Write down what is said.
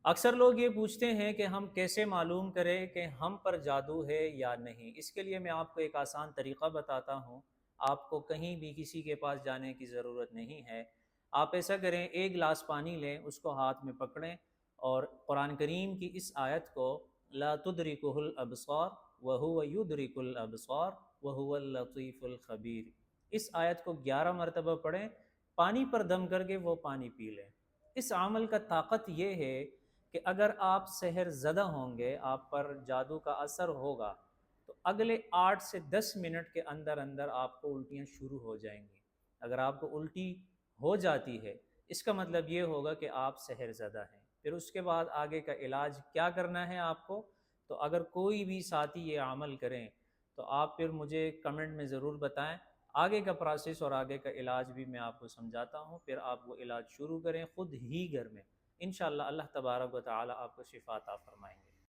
اکثر لوگ یہ پوچھتے ہیں کہ ہم کیسے معلوم کریں کہ ہم پر جادو ہے یا نہیں۔ اس کے لیے میں آپ کو ایک آسان طریقہ بتاتا ہوں۔ آپ کو کہیں بھی کسی کے پاس جانے کی ضرورت نہیں ہے۔ آپ ایسا کریں، ایک گلاس پانی لیں، اس کو ہاتھ میں پکڑیں اور قرآن کریم کی اس آیت کو لا تدرکہ الابصار وہو یدرک الابصار وہو اللطیف الخبیر، اس آیت کو 11 مرتبہ پڑھیں، پانی پر دم کر کے وہ پانی پی لیں۔ اس عمل کا طاقت یہ ہے کہ اگر آپ سحر زدہ ہوں گے، آپ پر جادو کا اثر ہوگا، تو اگلے 8 سے 10 منٹ کے اندر اندر آپ کو الٹیاں شروع ہو جائیں گی۔ اگر آپ کو الٹی ہو جاتی ہے، اس کا مطلب یہ ہوگا کہ آپ سحر زدہ ہیں۔ پھر اس کے بعد آگے کا علاج کیا کرنا ہے آپ کو، تو اگر کوئی بھی ساتھی یہ عمل کریں تو آپ پھر مجھے کمنٹ میں ضرور بتائیں۔ آگے کا پروسیس اور آگے کا علاج بھی میں آپ کو سمجھاتا ہوں، پھر آپ وہ علاج شروع کریں خود ہی گھر میں۔ انشاءاللہ اللہ تبارک و تعالی آپ کو شفا عطا فرمائیں گے۔